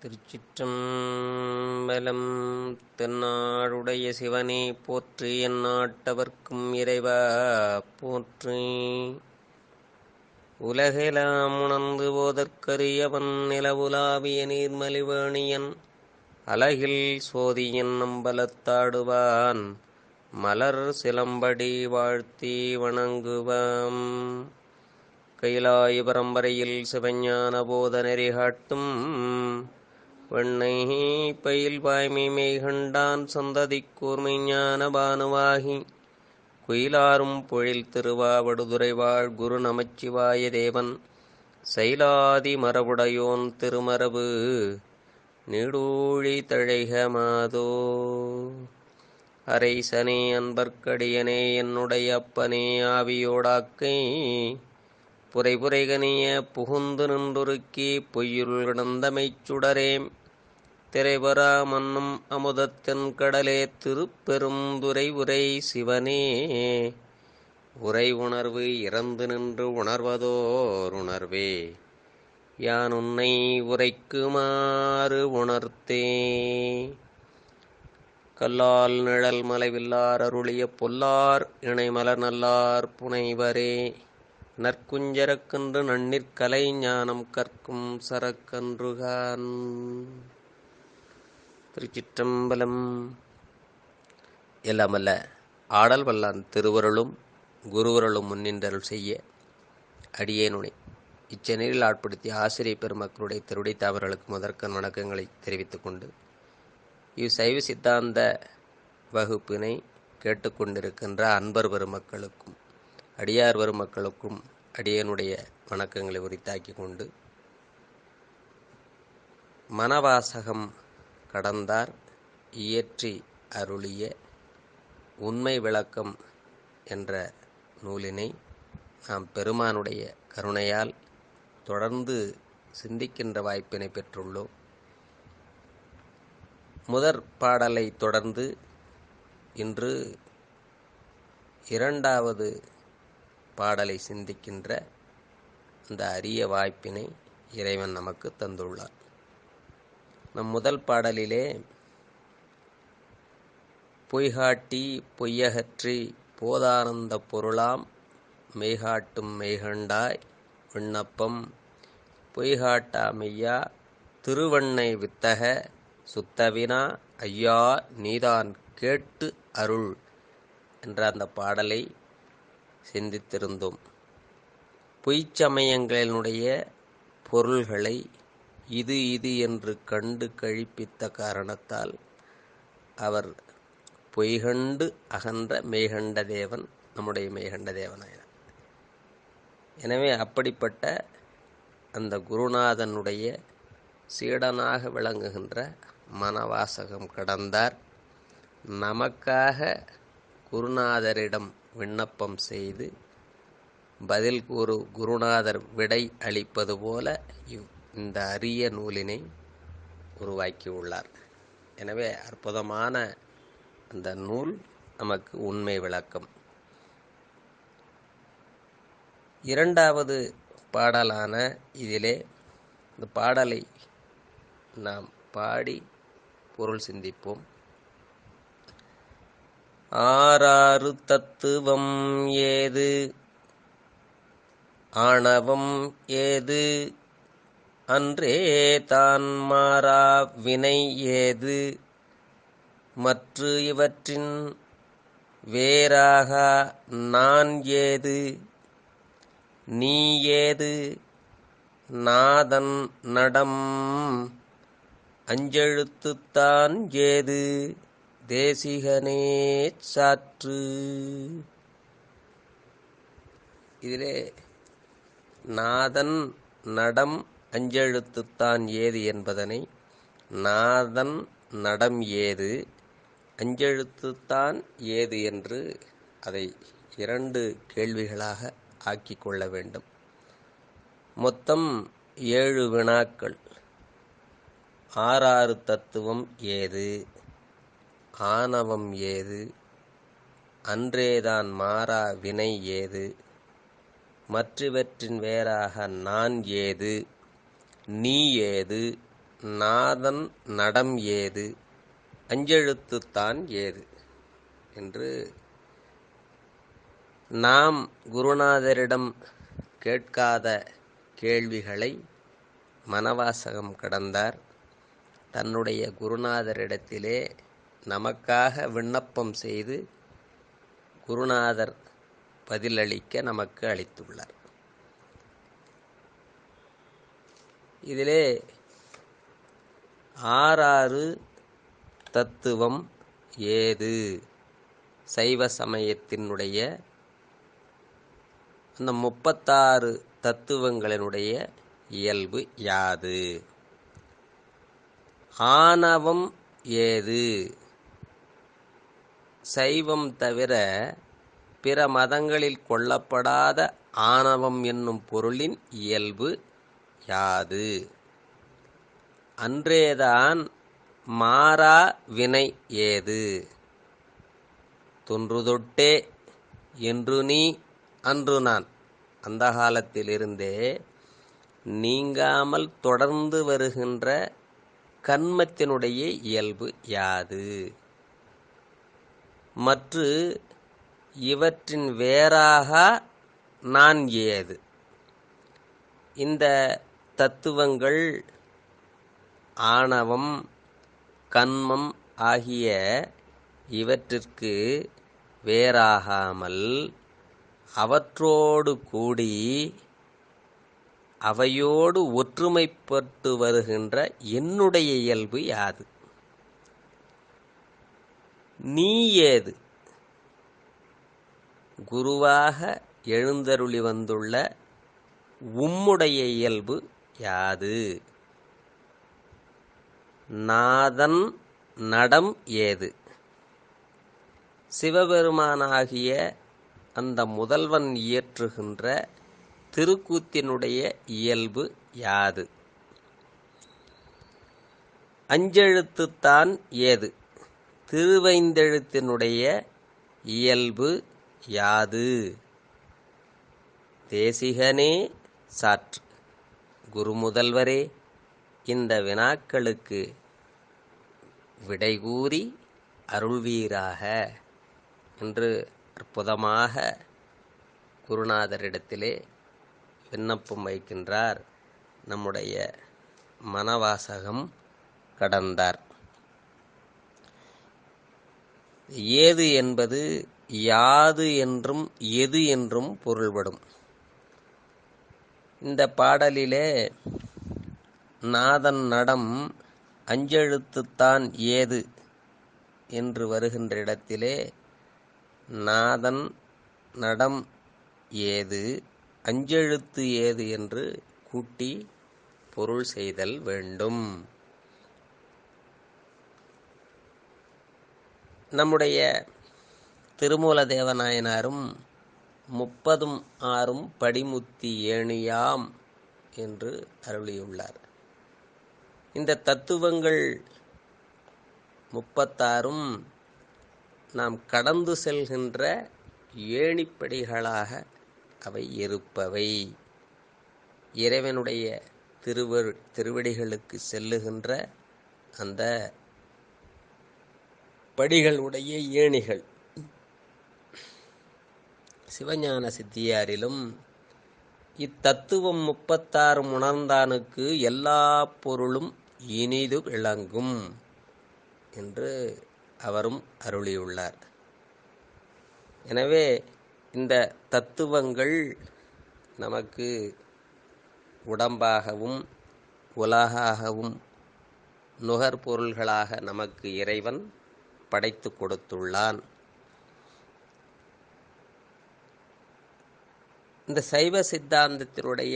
திருச்சிற்றம்பலம். தென்னாடுடைய சிவனே போற்றி, எந்நாட்டவர்க்கும் இறைவா போற்றி. உலகெலாம் உணர்ந்து போதற்கரியவன், நிலவுலாவிய நீர்மலிவேணியன், அலகில் சோதியன் அம்பலத்தாடுவான், மலர் சிலம்படி வாழ்த்தி வணங்குவாம். கைலாய பரம்பரையில் சிவஞான போத நெறி காட்டும், வெண்ணை பயில் வாய்மை மெய்கண்டான் சந்ததி கூர்மை ஞான பானுவாகி, குயிலாரும் பொழில் திருவாவடுதுறை வாழ் குரு நமச்சிவாய தேவன், சைலாதி மரபுடையோன் திருமரபு நீடூழி தழைக மாதோ. அரைசனே அன்பர்க்கடியனே என்னுடைய அப்பனே ஆவியோடாக்கை, புரைபுரைகனிய புகுந்து நின்றுருக்கி பொய்யுள் கிடந்தமைச் சுடரேம், திரைவரா மன்னும் அமுதத்தென் கடலே திருப்பெரும் துரை உரை சிவனே. உரை உணர்வு இறந்து நின்று உணர்வதோர் உணர்வே, யான் உன்னை உரைக்குமாறு உணர்த்தே. கல்லால் நிழல் மலைவில்லார் அருளிய பொல்லார் இணைமலர் நல்லார் புனைவரே, நற்குஞ்சரக்கன்று நன்னிற்கலை ஞானம் கற்கும் சரக்கன்றுகான். திருச்சிற்றம்பலம். எல்லாமல்ல ஆடல் வல்லான் திருவருளும் குருவருளும் முன்னின்றருள் செய்ய, அடியேனுனை இச்செயலில் ஆட்படுத்திய ஆசிரியர் பெருமக்களுடைய திருடி தாவர்களுக்கு முதற்கண் வணக்கங்களை தெரிவித்துக் கொண்டு, இவ்சைவ சித்தாந்த வகுப்பினை கேட்டுக்கொண்டிருக்கின்ற அன்பர் பெருமக்களுக்கும் அடியார் பெருமக்களுக்கும் அடியனுடைய வணக்கங்களை உரித்தாக்கி கொண்டு, மனவாசகம் கடந்தார் இயற்றி அருளிய உண்மை விளக்கம் என்ற நூலினை நாம் பெருமானுடைய கருணையால் தொடர்ந்து சிந்திக்கின்ற வாய்ப்பினை பெற்றுள்ளோம். முதற் பாடலை தொடர்ந்து இன்று இரண்டாவது பாடலை சிந்திக்கின்ற அந்த அரிய வாய்ப்பினை இறைவன் நமக்கு தந்துள்ளார். நம் முதல் பாடலிலே பொய்காட்டி பொய்யகற்றி போதானந்த பொருளாம் மெய்காட்டும் மெய்கண்டாய் விண்ணப்பம், பொய்காட்டா மெய்யா திருவண்ணை வித்தக சுத்தவினா ஐயா நீதான் கேட்டு அருள் என்ற அந்த பாடலை சிந்தித்திருந்தோம். பொய்ச்சமயங்களினுடைய பொருள்களை இது இது என்று கண்டு கழிப்பித்த காரணத்தால் அவர் பொய்கண்டு அகன்ற மெய்கண்ட தேவன் நம்முடைய மெய்கண்ட தேவனாயினார். எனவே அப்படிப்பட்ட அந்த குருநாதனுடைய சீடனாக விளங்குகின்ற மனவாசகம் கடந்தார். நமக்காக குருநாதரிடம் விண்ணப்பம் செய்து பதில் கூறு குருநாதர் விடை அளிப்பது போல இந்த அரிய நூலினை உருவாக்கியுள்ளார். எனவே அற்புதமான அந்த நூல் நமக்கு உண்மை விளக்கம். இரண்டாவது பாடலான இதிலே இந்த பாடலை நாம் பாடி பொருள் சிந்திப்போம். ஆறாறு தத்துவம் ஏது, ஆணவம் ஏது, அன்றே தான் மாறா வினை ஏது, மற்று இவற்றின் வேறாக நான் ஏது, நீ ஏது, நாதன் நடம் அஞ்செழுத்துத்தான் ஏது, தேசிகனே சாற்று. இதிலே நாதன் நடம் அஞ்செழுத்துத்தான் ஏது என்பதனை நாதன் நடம் ஏது அஞ்செழுத்துத்தான் ஏது என்று அதை இரண்டு கேள்விகளாக ஆக்கிக் கொள்ள வேண்டும். மொத்தம் 7 வினாக்கள். ஆறாறு தத்துவம் ஏது, ஆணவம் ஏது, அன்றேதான் மாறா வினை ஏது, மற்றவற்றின் வேறாக நான் ஏது, நீ ஏது, நாதன் நடம் ஏது அஞ்செழுத்துத்தான் ஏது என்று நாம் குருநாதரிடம் கேட்காத கேள்விகளை மனவாசகம் கடந்தார் தன்னுடைய குருநாதரிடத்திலே நமக்காக விண்ணப்பம் செய்து குருநாதர் பதிலளிக்க நமக்கு அளித்துள்ளார். இதிலே ஆறாறு தத்துவம் ஏது, சைவ சமயத்தினுடைய அந்த 36 தத்துவங்களினுடைய இயல்பு யாது, ஆணவம் ஏது, சைவம் தவிர பிற மதங்களில் கொள்ளப்படாத ஆணவம் என்னும் பொருளின் இயல்பு யாது, அன்றேதான் மாறா வினை ஏது, தொன்றுதொட்டே என்று நீ அன்று நான், அந்த காலத்திலிருந்தே நீங்காமல் தொடர்ந்து வருகின்ற கன்மத்தினுடைய இயல்பு யாது, மற்று இவற்றின் வேறாக நான் ஏது. இந்த தத்துவங்கள் ஆணவம் கன்மம் ஆகிய இவற்றிற்கு வேறாகாமல் அவற்றோடு கூடி அவையோடு ஒற்றுமைப்பட்டு வருகின்ற என்னுடைய இயல்பு யாது, நீ ஏது, குருவாக எழுந்தருளி வந்துள்ள உம்முடைய இயல்பு யாது, நாதன் நடம் ஏது, சிவபெருமானாகிய அந்த முதல்வன் இயற்றுகின்ற திருக்கூத்தினுடைய இயல்பு யாது, அஞ்செழுத்துத்தான் ஏது, திருவைந்தெழுத்தினுடைய இயல்பு யாது, தேசிகனே சாற்று, குருமுதல்வரே இந்த வினாக்களுக்கு விடைகூறி அருள்வீராக என்று அற்புதமாக குருநாதரிடத்திலே விண்ணப்பம் வைக்கின்றார் நம்முடைய மனவாசகம் கடந்தார். ஏது என்பது யாது என்றும் எது என்றும் பொருள்படும். இந்த பாடலிலே நாதன் நடம் அஞ்செழுத்துத்தான் ஏது என்று வருகின்ற இடத்திலே நாதன் நடம் ஏது அஞ்செழுத்து ஏது என்று கூட்டி பொருள் செய்தல் வேண்டும். நம்முடைய திருமூல தேவநாயனாரும் 30 படிமுத்தி ஏணியாம் என்று அருளியுள்ளார். இந்த தத்துவங்கள் 36 நாம் கடந்து செல்கின்ற ஏணிப்படிகளாக அவை இருப்பவை. இறைவனுடைய திருவடிகளுக்கு செல்லுகின்ற அந்த படிகளுடைய ஏணிகள். சிவஞான சித்தியாரிலும் இத்தத்துவம் 36 உணர்ந்தானுக்கு எல்லா பொருளும் இனிது விளங்கும் என்று அவரும் அருளியுள்ளார். எனவே இந்த தத்துவங்கள் நமக்கு உடம்பாகவும் உலகாகவும் நுகர்பொருள்களாக நமக்கு இறைவன் படைத்து கொடுத்துள்ளான். இந்த சைவ சித்தாந்தத்தினுடைய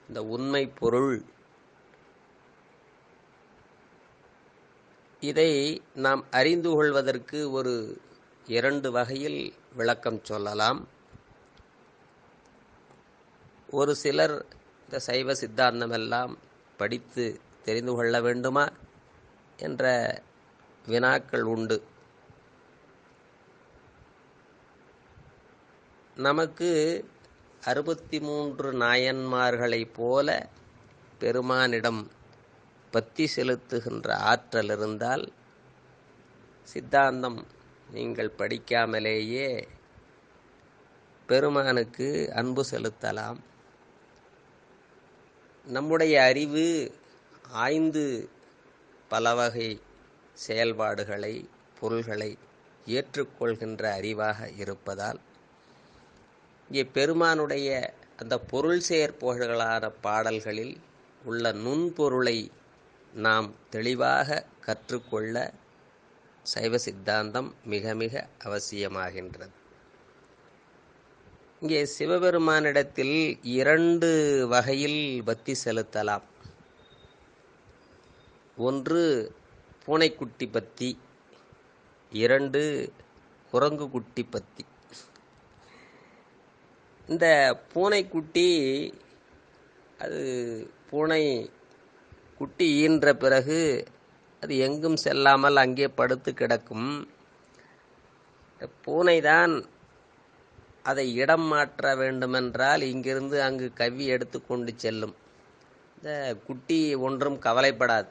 இந்த உண்மை பொருள் இதை நாம் அறிந்து கொள்வதற்கு ஒரு 2 வகையில் விளக்கம் சொல்லலாம். ஒரு சிலர் இந்த சைவ சித்தாந்தமெல்லாம் படித்து தெரிந்து கொள்ள வேண்டுமா என்ற வினாக்கள் உண்டு. நமக்கு 63 நாயன்மார்களைப் போல பெருமானிடம் பத்தி செலுத்துகின்ற ஆற்றல் இருந்தால் சித்தாந்தம் நீங்கள் படிக்காமலேயே பெருமானுக்கு அன்பு செலுத்தலாம். நம்முடைய அறிவு ஆய்ந்து பல வகை செயல்பாடுகளை பொருள்களை ஏற்றுக்கொள்கின்ற அறிவாக இருப்பதால் இங்கே பெருமானுடைய அந்த பொருள் செயற்பொருள்களான பாடல்களில் உள்ள நுண்பொருளை நாம் தெளிவாக கற்றுக்கொள்ள சைவ சித்தாந்தம் மிக மிக அவசியமாகின்றது. இங்கே சிவபெருமானிடத்தில் 2 வகையில் பக்தி செலுத்தலாம். ஒன்று பூனைக்குட்டி பக்தி, 2 குரங்கு குட்டி பக்தி. இந்த பூனைக்குட்டி அது பூனை குட்டி ஈன்ற பிறகு அது எங்கும் செல்லாமல் அங்கே படுத்து கிடக்கும். பூனைதான் அதை இடம் மாற்ற வேண்டுமென்றால் இங்கிருந்து அங்கு கவ்வி எடுத்து கொண்டு செல்லும். இந்த குட்டி ஒன்றும் கவலைப்படாது.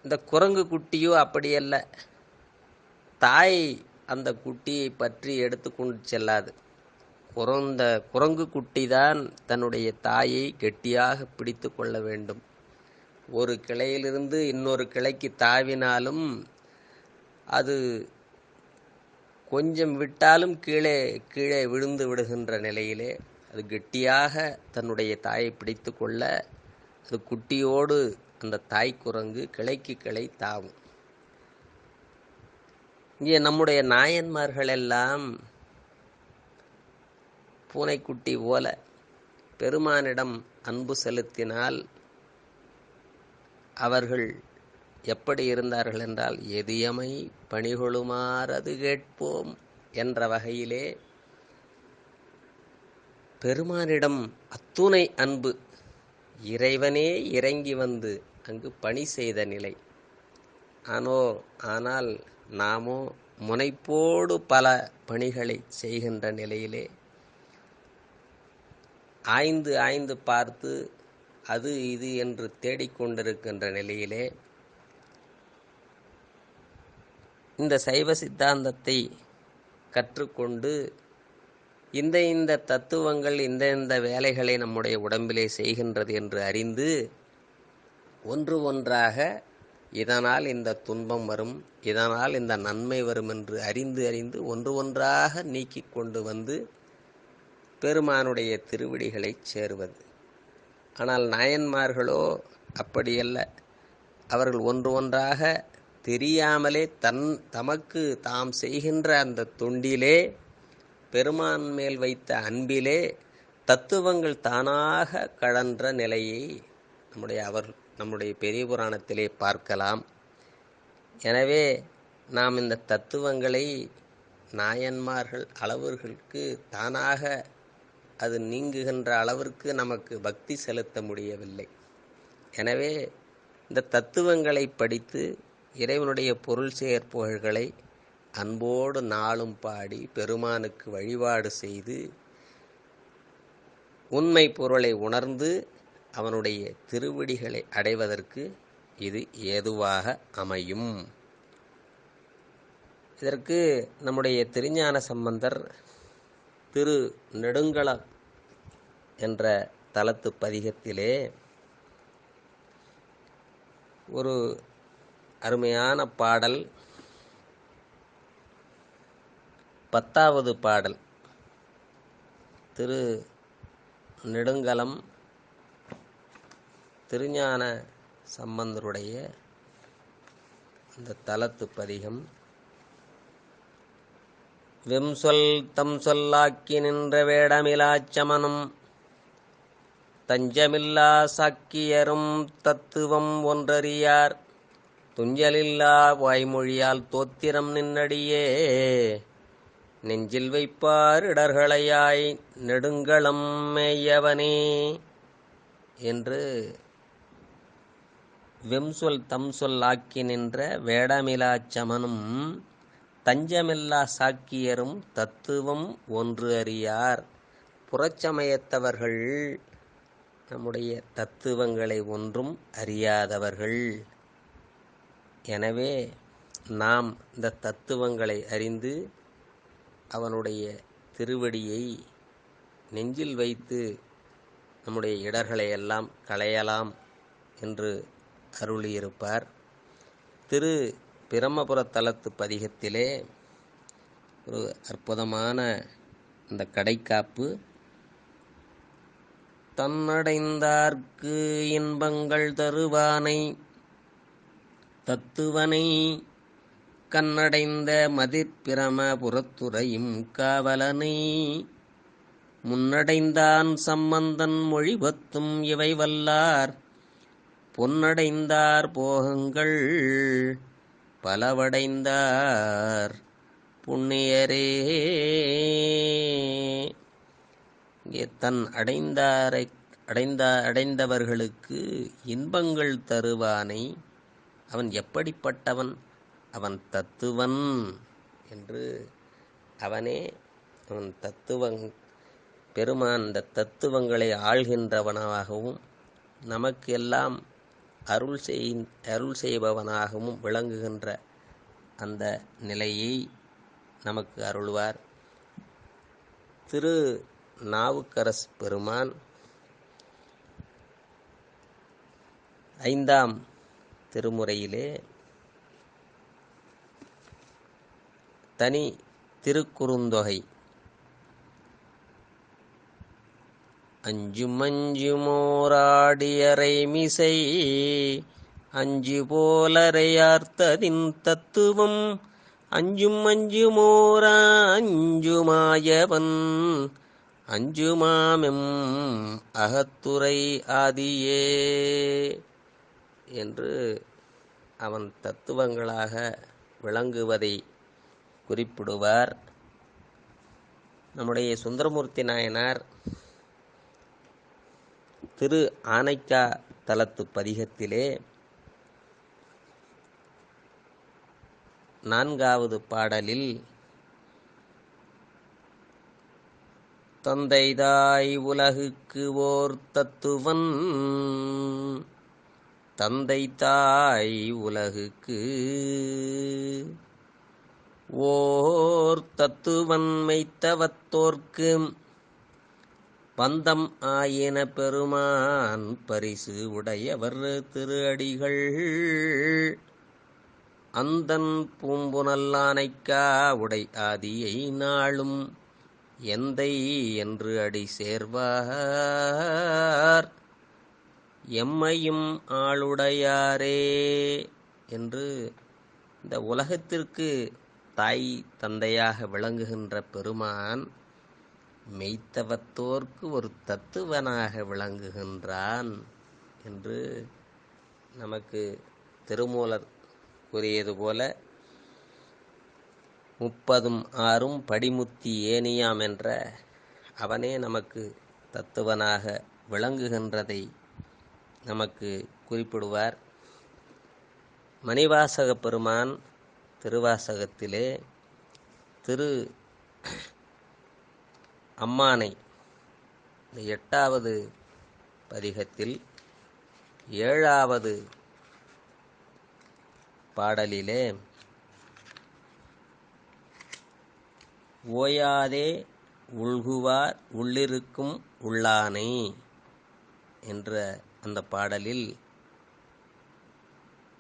இந்த குரங்கு குட்டியோ அப்படியல்ல. தாய் அந்த குட்டியை பற்றி எடுத்து கொண்டு செல்லாது. குரங்கு குட்டி தான் தன்னுடைய தாயை கெட்டியாக பிடித்து கொள்ள வேண்டும். ஒரு கிளையிலிருந்து இன்னொரு கிளைக்கு தாவினாலும் அது கொஞ்சம் விட்டாலும் கீழே கீழே விழுந்து விடுகின்ற நிலையிலே அது கெட்டியாக தன்னுடைய தாயை பிடித்து கொள்ள அது குட்டியோடு அந்த தாய் குரங்கு கிளைக்கு கிளை தாவும். இங்கே நம்முடைய நாயன்மார்கள் எல்லாம் பூனைக்குட்டி போல பெருமானிடம் அன்பு செலுத்தினால் அவர்கள் எப்படி இருந்தார்கள் என்றால், எதியமை பணிகொளுமாறது கேட்போம் என்ற வகையிலே பெருமானிடம் அத்துணை அன்பு, இறைவனே இறங்கி வந்து அங்கு பணி செய்த நிலை. ஆனால் நாமோ முனைப்போடு பல பணிகளை செய்கின்ற நிலையிலே ஆய்ந்து பார்த்து அது இது என்று தேடிக்கொண்டிருக்கின்ற நிலையிலே இந்த சைவ சித்தாந்தத்தை கற்றுக்கொண்டு இந்த தத்துவங்கள் இந்த வேலைகளை நம்முடைய உடம்பிலே செய்கின்றது என்று அறிந்து ஒன்று ஒன்றாக இதனால் இந்த துன்பம் வரும், இதனால் இந்த நன்மை வரும் என்று அறிந்து ஒன்று ஒன்றாக நீக்கி கொண்டு வந்து பெருமானுடைய திருவடிகளை சேருவது. ஆனால் நாயன்மார்களோ அப்படியல்ல. அவர்கள் ஒன்று ஒன்றாக தெரியாமலே தமக்கு தாம் செய்கின்ற அந்த தொண்டிலே பெருமான் மேல் வைத்த அன்பிலே தத்துவங்கள் தானாக கழன்ற நிலையை நம்முடைய பெரிய புராணத்திலே பார்க்கலாம். எனவே நாம் இந்த தத்துவங்களை நாயன்மார்கள் அளவர்களுக்கு தானாக அது நீங்குகின்ற அளவிற்கு நமக்கு பக்தி செலுத்த முடியவில்லை. எனவே இந்த தத்துவங்களை படித்து இறைவனுடைய பொருள் செயற்பொருள்களை அன்போடு நாளும் பாடி பெருமானுக்கு வழிபாடு செய்து உண்மை பொருளை உணர்ந்து அவனுடைய திருவடிகளை அடைவதற்கு இது ஏதுவாக அமையும். இதற்கு நம்முடைய திருஞான சம்பந்தர் திரு நெடுங்களம் என்ற தலத்து பதிகத்திலே ஒரு அருமையான பாடல், 10வது பாடல். திரு நெடுங்களம் திருஞான சம்பந்தருடைய அந்த தலத்து பதிகம். வெம்சொல் தம் சொல்லாக்கி நின்ற வேடமிலாச்சமனும் தஞ்சமில்லா சாக்கியரும் தத்துவம் ஒன்றறியார் துஞ்சலில்லா வாய்மொழியால் தோத்திரம் நின்னடியே நெஞ்சில் வைப்பார் இடர்களையாய் நெடுங்களம் மேயவனே என்று வெம்சொல் தம் சொல் ஆக்கி நின்ற வேடமிலாச்சமனும் தஞ்சமில்லா சாக்கியரும் தத்துவம் ஒன்று அறியார் புறச்சமயத்தவர்கள் நம்முடைய தத்துவங்களை ஒன்றும் அறியாதவர்கள். எனவே நாம் இந்த தத்துவங்களை அறிந்து அவனுடைய திருவடியை நெஞ்சில் வைத்து நம்முடைய இடர்களை எல்லாம் களையலாம் என்று அருளியிருப்பார். திரு பிரம்மபுரத்தலத்து பதிகத்திலே ஒரு அற்புதமான இந்த கடைக்காப்பு, தன்னடைந்தார்க்கு இன்பங்கள் தருவானை தத்துவனை கண்ணடைந்த மதிப்பிரம புறத்துறையும் காவலனை முன்னடைந்தான் சம்பந்தன் மொழிபத்தும் இவை வல்லார் பொன்னடைந்தார் போகங்கள் பலவடைந்தார் புண்ணியரே. இங்கே தன் அடைந்தவர்களுக்கு இன்பங்கள் தருவானை. அவன் எப்படிப்பட்டவன்? அவன் தத்துவன் என்று அவனே அவன் பெருமான் இந்த தத்துவங்களை ஆள்கின்றவனாகவும் நமக்கு எல்லாம் அருள் செய்பவனாகவும் விளங்குகின்ற அந்த நிலையை நமக்கு அருள்வார். திரு நாவுக்கரசு பெருமான் 5ஆம் திருமுறையிலே தனி திருக்குறுந்தொகை அஞ்சுமோராடியரை மிசை அஞ்சு போலறையார்த்ததின் தத்துவம் அஞ்சுமோரா அஞ்சுமாயவன் அஞ்சுமாமெம் அகத்துரை ஆதியே என்று அவன் தத்துவங்களாக விளங்குவதை குறிப்பிடுவார். நம்முடைய சுந்தரமூர்த்தி நாயனார் திரு ஆனைக்கா தலத்து பதிகத்திலே 4வது பாடலில் தந்தைதாய் உலகுக்கு ஓர் தத்துவன் தந்தை தாய் உலகுக்கு ஓர் தத்துவன் மெய்த்தவத்தோர்க்கு பந்தம் ஆயின பெருமான் பரிசு உடையவர் திரு அடிகள் அந்தன் பூம்புனல்லானைக்கா உடை ஆதியை நாளும் எந்தை என்று அடி சேர்வார் எம்மையும் ஆளுடையாரே என்று இந்த உலகத்திற்கு தாய் தந்தையாக விளங்குகின்ற பெருமான் மெய்த்தவத்தோர்க்கு ஒரு தத்துவனாக விளங்குகின்றான் என்று நமக்கு திருமூலர் கூறியது போல 30 படிமுத்தி ஏனியாம் என்ற அவனே நமக்கு தத்துவனாக விளங்குகின்றதை நமக்கு குறிப்பிடுவார். மணிவாசக பெருமான் திருவாசகத்திலே திரு அம்மானை 8வது பதிகத்தில் 7வது பாடலிலே ஓயாதே உள்குவார் உள்ளிருக்கும் உள்ளானை என்ற அந்த பாடலில்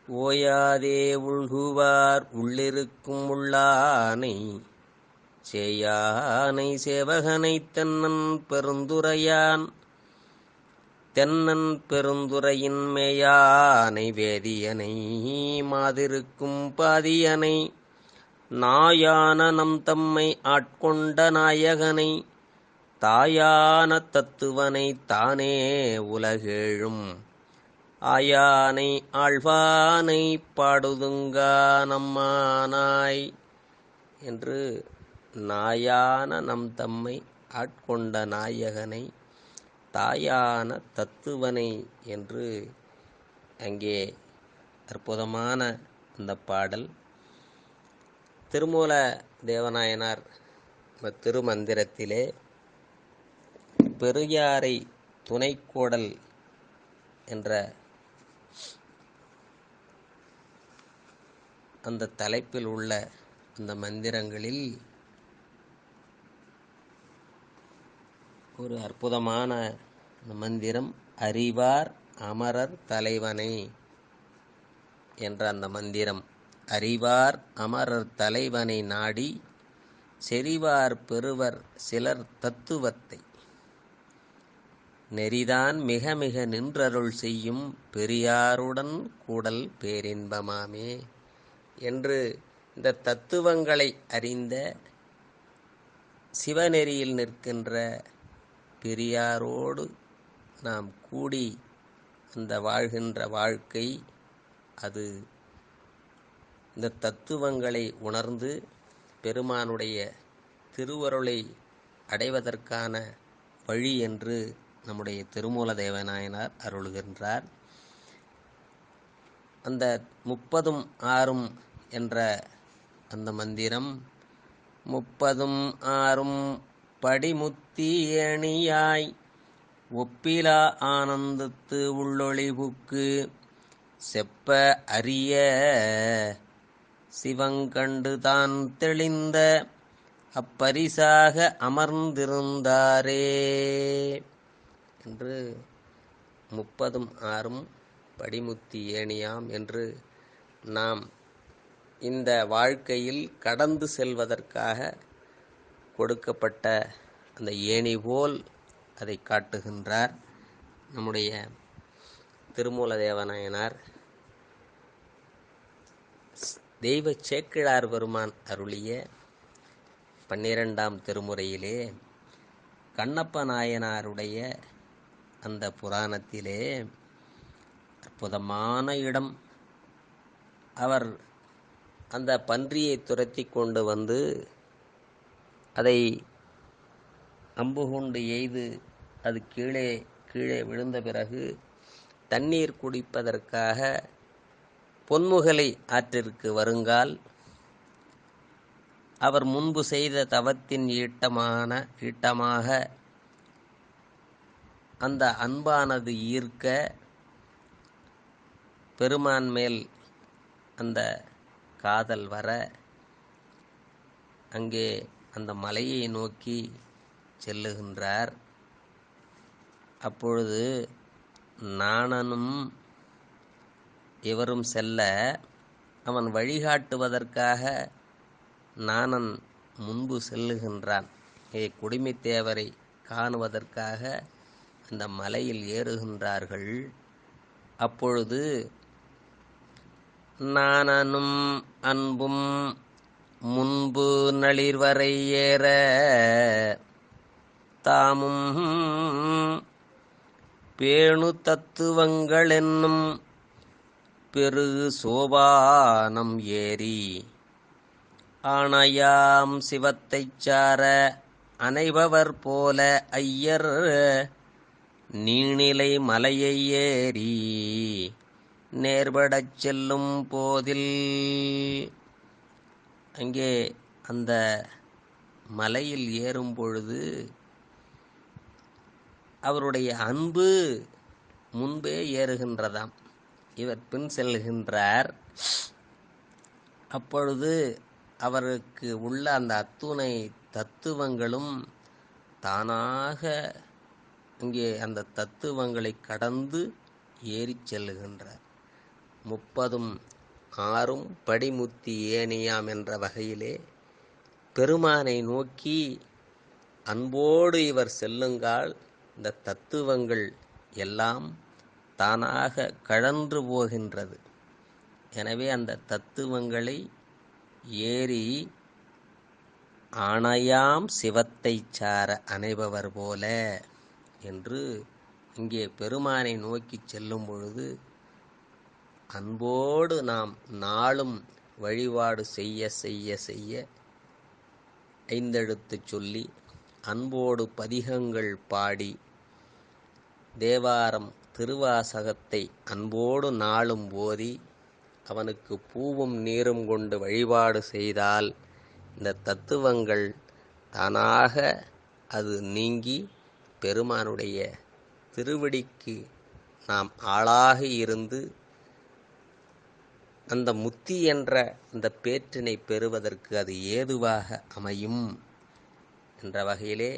ஓயாதே உள்குவார் உள்ளிருக்கும் உள்ளானை சேயானை சேவகனை தென்னன் பெருந்துரையான் தென்னன் பெருந்துரையின் மேயானை வேதியனை மாதிருக்கும் பாதியனை நாயான நம் தம்மை ஆட்கொண்ட நாயகனை தாயான தத்துவனை தானே உலகேழும் ஆயானை ஆழ்வானை பாடுதுங்கா நம்மானாய் என்று நாயான நம் தம்மை ஆட்கொண்ட நாயகனை தாயான தத்துவனை என்று அங்கே அற்புதமான அந்த பாடல். திருமூல தேவநாயனார் திருமந்திரத்திலே பெரியாரை துணைக்கோடல் என்ற அந்த தலைப்பில் உள்ள அந்த மந்திரங்களில் ஒரு அற்புதமான மந்திரம் அறிவார் அமரர் தலைவனை என்ற அந்த மந்திரம். அறிவார் அமரர் தலைவனை நாடி செறிவார் பெறுவர் சிலர் தத்துவத்தை நெறிதான் மிக மிக நின்றருள் செய்யும் பெரியாருடன் கூடல் பேரின்பமாமே என்று இந்த தத்துவங்களை அறிந்த சிவநெறியில் நிற்கின்ற பெரியாரோடு நாம் கூடி அந்த வாழ்கின்ற வாழ்க்கை, அது இந்த தத்துவங்களை உணர்ந்து பெருமானுடைய திருவருளை அடைவதற்கான வழி என்று நம்முடைய திருமூல தேவநாயனார் அருளுகின்றார். அந்த 30ம் 6ம் என்ற அந்த மந்திரம் 30ம் 6ம் படிமுத்தி ஏணியாய் ஒப்பிலா ஆனந்தத்து உள்ளொளிவுக்கு செப்ப அறிய சிவங்கண்டு தான் தெளிந்த அப்பரிசாக அமர்ந்திருந்தாரே என்று 30ம் 6ம் படிமுத்தி ஏணியாம் என்று நாம் இந்த வாழ்க்கையில் கடந்து செல்வதற்காக கொடுக்கப்பட்ட அந்த ஏணி போல் அதை காட்டுகின்றார் நம்முடைய திருமூல தேவநாயனார். தெய்வ சேக்கிழார் பெருமான் அருளிய 12ஆம் திருமுறையிலே கண்ணப்ப நாயனாருடைய அந்த புராணத்திலே அற்புதமான இடம். அவர் அந்த பன்றியை துரத்தி கொண்டு வந்து அதை அம்பு கொண்டு எய்து அது கீழே விழுந்த பிறகு தண்ணீர் குடிப்பதற்காக பொன்முகலை ஆற்றிற்கு வருங்கால் அவர் முன்பு செய்த தவத்தின் ஈட்டமாக அந்த அன்பானது ஈர்க்க பெருமான் மேல் அந்த காதல் வர அங்கே அந்த மலையை நோக்கி செல்லுகின்றார். அப்பொழுது நாணனும் இவரும் செல்ல அவன் வழிகாட்டுவதற்காக நாணன் முன்பு செல்லுகின்றான். குடிமைத்தேவரை காணுவதற்காக அந்த மலையில் ஏறுகின்றார்கள். அப்பொழுது நாணனும் அன்பும் முன்பு நளிர்வரை ஏற தாமும் பேணு தத்துவங்கள் என்னும் பெருகு சோபானம் ஏறி ஆணையாம் சிவத்தைச் சார அனைபவர் போல ஐயர் நீணிலை மலையை ஏறி நேர்படச் செல்லும் போதில் அங்கே அந்த மலையில் ஏறும் பொழுது அவருடைய அன்பு முன்பே ஏறுகின்றதாம். இவர் பின் செல்கின்றார். அப்பொழுது அவருக்கு உள்ள அந்த அத்துணை தத்துவங்களும் தானாக இங்கே அந்த தத்துவங்களை கடந்து ஏறிச் செல்லுகின்றார். 30ம் 6ம் படிமுத்தி ஏணியாம் என்ற வகையிலே பெருமானை நோக்கி அன்போடு இவர் செல்லுங்கால் இந்த தத்துவங்கள் எல்லாம் தானாக கழன்று போகின்றது. எனவே அந்த தத்துவங்களை ஏறி ஆணையாம் சிவத்தைச் சார அனைபவர் போல என்று இங்கே பெருமானை நோக்கி செல்லும் பொழுது அன்போடு நாம் நாளும் வழிபாடு செய்ய செய்ய செய்ய ஐந்தெழுத்து சொல்லி அன்போடு பதிகங்கள் பாடி தேவாரம் திருவாசகத்தை அன்போடு நாளும் ஓதி அவனுக்கு பூவும் நீரும் கொண்டு வழிபாடு செய்தால் இந்த தத்துவங்கள் தானாக அது நீங்கி பெருமானுடைய திருவடிக்கு நாம் ஆளாக இருந்து அந்த முத்தி என்ற அந்த பேற்றினை பெறுவதற்கு அது ஏதுவாக அமையும் என்ற வகையிலே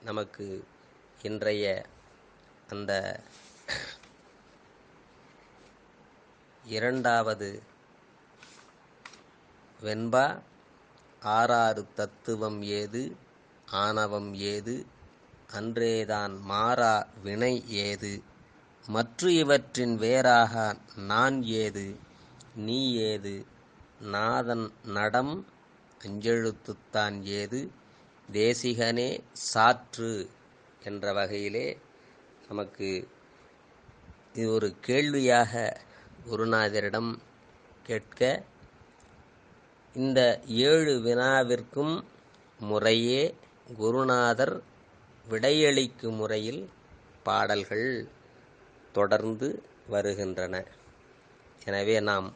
நமக்கு இன்றைய அந்த இரண்டாவது வெண்பா ஆறாறு தத்துவம் ஏது ஆணவம் ஏது அன்றேதான் மாறா வினை ஏது மற்ற இவற்றின் வேறாக நான் ஏது நீ ஏது நாதன் நடம் அஞ்செழுத்துத்தான் ஏது தேசிகனே சாற்று என்ற வகையிலே நமக்கு இது ஒரு கேள்வியாக குருநாதரிடம் கேட்க இந்த 7 வினாவிற்கும் முறையே குருநாதர் விடையளிக்கும் முறையில் பாடல்கள் தொடர்ந்து வருகின்றன. எனவே நாம்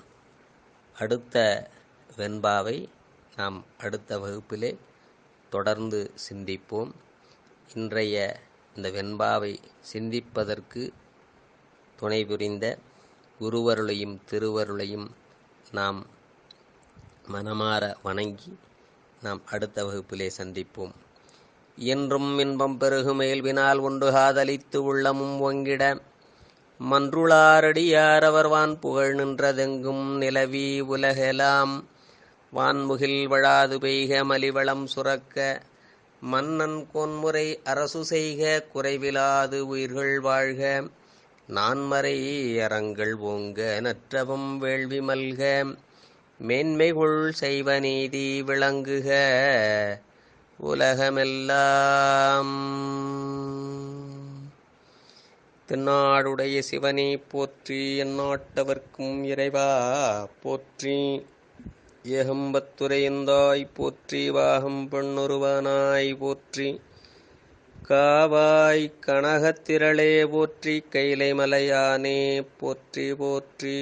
அடுத்த வெண்பாவை நாம் அடுத்த வகுப்பிலே தொடர்ந்து சிந்திப்போம். இன்றைய இந்த வெண்பாவை சிந்திப்பதற்கு துணை புரிந்த குருவருளையும் திருவருளையும் நாம் மனமாற வணங்கி நாம் அடுத்த வகுப்பிலே சந்திப்போம். என்றும் இன்பம் பெருகுமேல்வினால் ஒன்று காதலித்து உள்ளமும் ஒங்கிட மன்றுளாரடியார் அவர் வான் புகழ் நின்றதெங்கும் நிலவி உலகெலாம் வான்முகில் வழாது பெய்க மலிவளம் சுரக்க மன்னன் கோன்முறை அரசு செய்க குறைவிலாது உயிர்கள் வாழ்க நான்மறை அறங்கள் ஓங்க நற்றவம் வேள்வி மல்க மேன்மைகுள் செய்வ நீதி விளங்குக உலகமெல்லாம். தென்னாடுடைய சிவனே போற்றி, எந்நாட்டவர்க்கும் இறைவா போற்றி, ஏகம்பத்துரையந்தாய் போற்றி, வாகம் பெண்ணுருவனாய் போற்றி, காவாய் கனகத்திரளே போற்றி, கைலை மலையானே போற்றி போற்றி.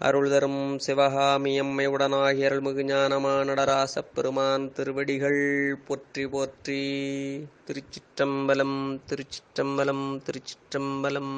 அருள் தரும் சிவகாமியம்மை உடனாகி அருள்மிகு ஞானமான நடராசப் பெருமான் திருவடிகள் போற்றி போற்றி. திருச்சிற்றம்பலம் திருச்சிற்றம்பலம் திருச்சிற்றம்பலம்.